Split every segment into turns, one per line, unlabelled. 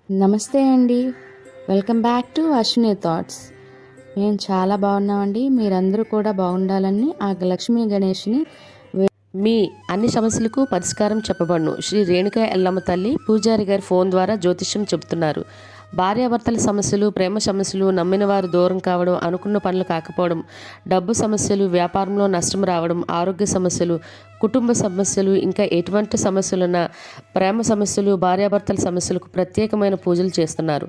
నమస్తే అండి. Welcome back to Ashwini thoughts. మేము చాలా బాగున్నామండి. మీరందరూ కూడా బాగుండాలని ఆ లక్ష్మీ గణేష్ని
మీ అన్ని సమస్యలకు పరిష్కారం చెప్పబడును. శ్రీ రేణుక ఎల్లమ్మ తల్లి పూజారి గారి ఫోన్ ద్వారా జ్యోతిష్యం చెబుతున్నారు. భార్యాభర్తల సమస్యలు, ప్రేమ సమస్యలు, నమ్మిన వారు దూరం కావడం, అనుకున్న పనులు కాకపోవడం, డబ్బు సమస్యలు, వ్యాపారంలో నష్టం రావడం, ఆరోగ్య సమస్యలు, కుటుంబ సమస్యలు, ఇంకా ఎటువంటి సమస్యలున్నా, ప్రేమ సమస్యలు, భార్యాభర్తల సమస్యలకు ప్రత్యేకమైన పూజలు చేస్తున్నారు.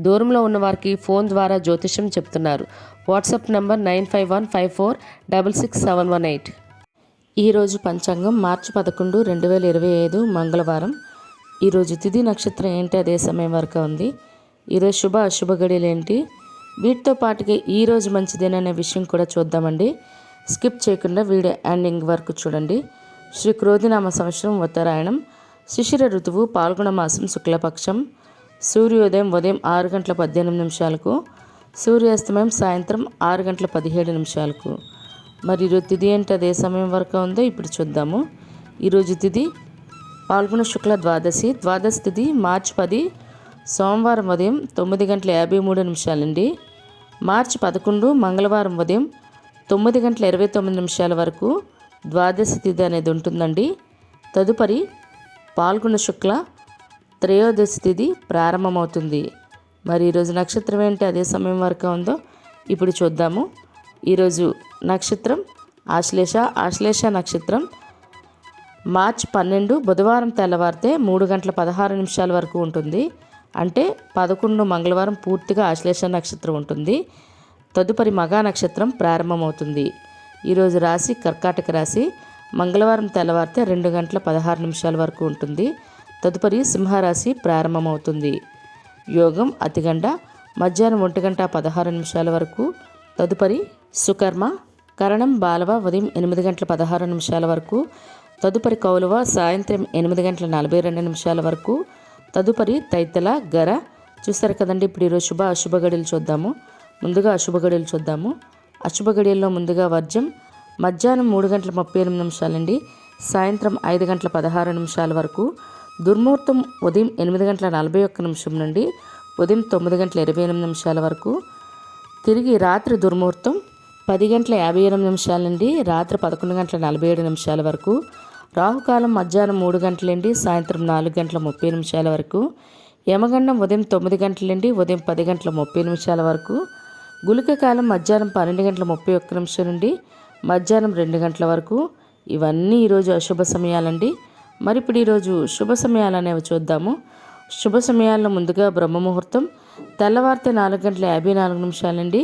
దూరంలో ఉన్న వారికి ఫోన్ ద్వారా జ్యోతిష్యం చెప్తున్నారు. WhatsApp number 9515466718. ఈరోజు పంచాంగం మార్చి 11, 2025 మంగళవారం. ఈరోజు తిథి నక్షత్రం ఏంటి, అదే సమయం వరకు ఉంది. ఈరోజు శుభ అశుభ గడియలు ఏంటి, వీటితో పాటుగా ఈరోజు మంచిదేననే విషయం కూడా చూద్దామండి. స్కిప్ చేయకుండా వీడియో ఎండింగ్ వరకు చూడండి. శ్రీ క్రోధినామ సంవత్సరం ఉత్తరాయణం, శిశిర ఋతువు, పాల్గొన మాసం, శుక్లపక్షం. సూర్యోదయం ఉదయం 6:18 సూర్యాస్తమయం సాయంత్రం 6:17. మరి ఈరోజు తిథి ఏంటి, అదే సమయం వరకు ఉందో ఇప్పుడు చూద్దాము. ఈరోజు తిథి పాల్గొన శుక్ల ద్వాదశి. ద్వాదశి తిథి మార్చి 10 సోమవారం ఉదయం 9:53 మార్చి 11 మంగళవారం ఉదయం 9:29 వరకు ద్వాదశి తిథి అనేది ఉంటుందండి. తదుపరి పాల్గొన శుక్ల త్రయోదశి తిథి ప్రారంభమవుతుంది. మరి ఈరోజు నక్షత్రం ఏంటి, అదే సమయం వరకు ఉందో ఇప్పుడు చూద్దాము. ఈరోజు నక్షత్రం ఆశ్లేష. ఆశ్లేష నక్షత్రం మార్చి 12 బుధవారం తెల్లవారితే 3:16 వరకు ఉంటుంది. అంటే 11 మంగళవారం పూర్తిగా ఆశ్లేష నక్షత్రం ఉంటుంది. తదుపరి మగా నక్షత్రం ప్రారంభమవుతుంది. ఈరోజు రాశి కర్కాటక రాశి. మంగళవారం తెల్లవారితే 2:16 వరకు ఉంటుంది. తదుపరి సింహరాశి ప్రారంభమవుతుంది. యోగం అతిగండ మధ్యాహ్నం 1:16 వరకు. తదుపరి సుకర్మ కరణం బాలవ ఉదయం 8:16 వరకు. తదుపరి కౌలవ సాయంత్రం 8:42 వరకు. తదుపరి తైతల గర. చూస్తారు కదండి. ఇప్పుడు ఈరోజు శుభ అశుభ గడియలు చూద్దాము. ముందుగా అశుభ గడియలు చూద్దాము. అశుభ గడియల్లో ముందుగా వర్జం మధ్యాహ్నం 3:38 సాయంత్రం 5:16 వరకు. దుర్ముహూర్తం ఉదయం 8:41 నుండి ఉదయం 9:28 వరకు. తిరిగి రాత్రి దుర్ముహూర్తం 10:58 నుండి రాత్రి 11:47 వరకు. రాహుకాలం మధ్యాహ్నం 3 గంటల నుండి సాయంత్రం 4:30 వరకు. యమగండం ఉదయం 9 గంటల నుండి ఉదయం 10:30 వరకు. గుళిక కాలం మధ్యాహ్నం 12:31 నుండి మధ్యాహ్నం 2 గంటల వరకు. ఇవన్నీ ఈరోజు అశుభ సమయాలండి. మరి ఇప్పుడు ఈరోజు శుభ సమయాలు అనేవి చూద్దాము. శుభ సమయాల్లో ముందుగా బ్రహ్మముహూర్తం తెల్లవారితే 4:54 నుండి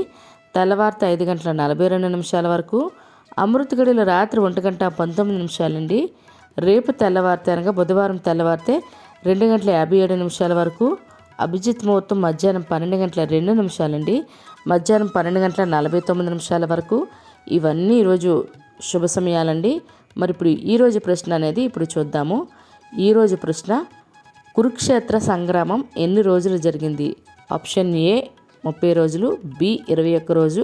తెల్లవారితే 5:42 వరకు. అమృత గడియలు రాత్రి 1:19 నుండి రేపు తెల్లవారితే అనగా బుధవారం తెల్లవారితే 2:57 వరకు. అభిజిత్ ముహూర్తం మధ్యాహ్నం 12:02 నుండి మధ్యాహ్నం 12:49 వరకు. ఇవన్నీ ఈరోజు శుభ సమయాలండి. మరి ఇప్పుడు ఈరోజు ప్రశ్న అనేది ఇప్పుడు చూద్దాము. ఈరోజు ప్రశ్న, కురుక్షేత్ర సంగ్రామం ఎన్ని రోజులు జరిగింది? ఆప్షన్ ఏ 30 రోజులు, బి 21 రోజు,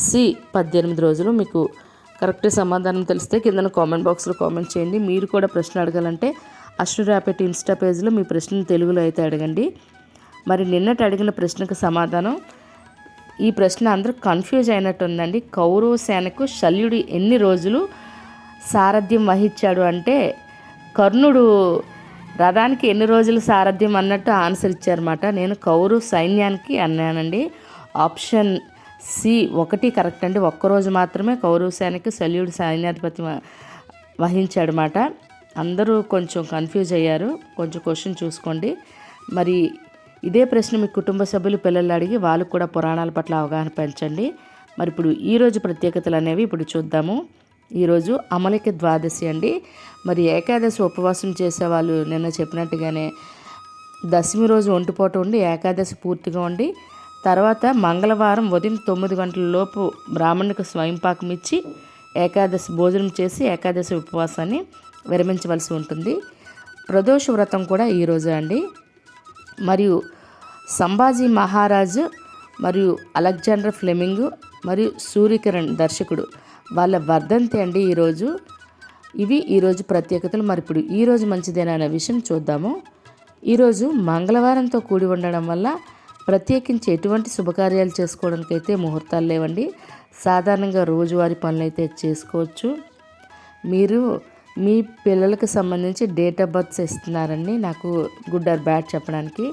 సి 18 రోజులు. మీకు కరెక్ట్ సమాధానం తెలిస్తే కింద కామెంట్ బాక్స్లో కామెంట్ చేయండి. మీరు కూడా ప్రశ్న అడగాలంటే అశ్విని ర్యాపిడ్ ఇన్స్టా పేజ్లో మీ ప్రశ్నను తెలుగులో అయితే అడగండి. మరి నిన్నటి అడిగిన ప్రశ్నకు సమాధానం, ఈ ప్రశ్న అందరూ కన్ఫ్యూజ్ అయినట్టు ఉందండి. కౌరవ సేనకు శల్యుడు ఎన్ని రోజులు సారథ్యం వహించాడు అంటే, కర్ణుడు రథానికి ఎన్ని రోజులు సారథ్యం అన్నట్టు ఆన్సర్ ఇచ్చారన్నమాట. నేను కౌరవ సైన్యానికి అన్నానండి. ఆప్షన్ సి 1 కరెక్ట్ అండి. ఒక్కరోజు మాత్రమే కౌరవ సేనకి శల్యుడు సైన్యాధిపతి వహించాడనమాట. అందరూ కొంచెం కన్ఫ్యూజ్ అయ్యారు. కొంచెం క్వశ్చన్ చూసుకోండి. మరి ఇదే ప్రశ్న మీ కుటుంబ సభ్యులు పిల్లలు అడిగి వాళ్ళకు కూడా పురాణాల పట్ల అవగాహన పెంచండి. మరి ఇప్పుడు ఈరోజు ప్రత్యేకతలు అనేవి ఇప్పుడు చూద్దాము. ఈరోజు అమలిక ద్వాదశి అండి. మరి ఏకాదశి ఉపవాసం చేసేవాళ్ళు నిన్న చెప్పినట్టుగానే దశమి రోజు ఒంటిపూట ఉండి ఏకాదశి పూర్తిగా ఉండి తర్వాత మంగళవారం ఉదయం 9 గంటల లోపు బ్రాహ్మణునికి స్వయంపాకం ఇచ్చి ఏకాదశి భోజనం చేసి ఏకాదశి ఉపవాసాన్ని విరమించవలసి ఉంటుంది. ప్రదోష వ్రతం కూడా ఈరోజు అండి. మరియు సంభాజీ మహారాజు మరియు అలెగ్జాండర్ ఫ్లెమింగ్ మరియు సూర్యకిరణ్ దర్శకుడు వాళ్ళ వర్ధంతి అండి ఈరోజు. ఇవి ఈరోజు ప్రత్యేకతలు. మరి ఇప్పుడు ఈరోజు మంచిదేనా అనే విషయం చూద్దాము. ఈరోజు మంగళవారంతో కూడి ఉండడం వల్ల ప్రత్యేకించి ఎటువంటి శుభకార్యాలు చేసుకోవడానికైతే ముహూర్తాలు లేవండి. సాధారణంగా రోజువారీ పనులు అయితే చేసుకోవచ్చు. మీరు మీ పిల్లలకు సంబంధించి డేట్ ఆఫ్ బర్త్స్ ఇస్తున్నారండి నాకు గుడ్ ఆర్ బ్యాడ్ చెప్పడానికి,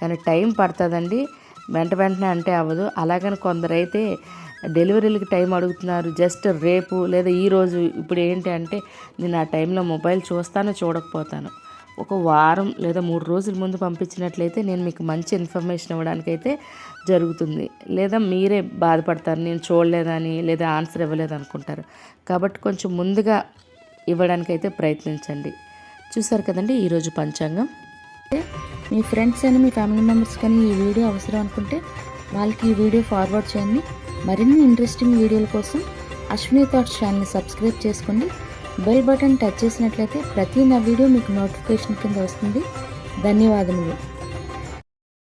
కానీ టైం పడుతుందండి. వెంటనే అంటే అవ్వదు. అలాగని కొందరైతే డెలివరీలకి టైం అడుగుతున్నారు, జస్ట్ రేపు లేదా ఈరోజు. ఇప్పుడు ఏంటి అంటే నేను ఆ టైంలో మొబైల్ చూస్తాను, చూడకపోతాను. ఒక వారం లేదా 3 రోజుల ముందు పంపించినట్లయితే నేను మీకు మంచి ఇన్ఫర్మేషన్ ఇవ్వడానికైతే జరుగుతుంది. లేదా మీరే బాధపడతారు, నేను చూడలేదని లేదా ఆన్సర్ ఇవ్వలేదు అనుకుంటారు. కాబట్టి కొంచెం ముందుగా ఇవ్వడానికైతే ప్రయత్నించండి. చూసారు కదండి ఈరోజు పంచాంగం.
మీ ఫ్రెండ్స్ అని మీ ఫ్యామిలీ మెంబర్స్ కానీ ఈ వీడియో అవసరం అనుకుంటే వాళ్ళకి ఈ వీడియో ఫార్వర్డ్ చేయండి. మరిన్ని ఇంట్రెస్టింగ్ వీడియోల కోసం అశ్విని థాట్స్ ఛానల్ని సబ్స్క్రైబ్ చేసుకోండి. బెల్ బటన్ టచ్ చేసినట్లయితే ప్రతి నా వీడియో మీకు నోటిఫికేషన్ కింద వస్తుంది. ధన్యవాదములు.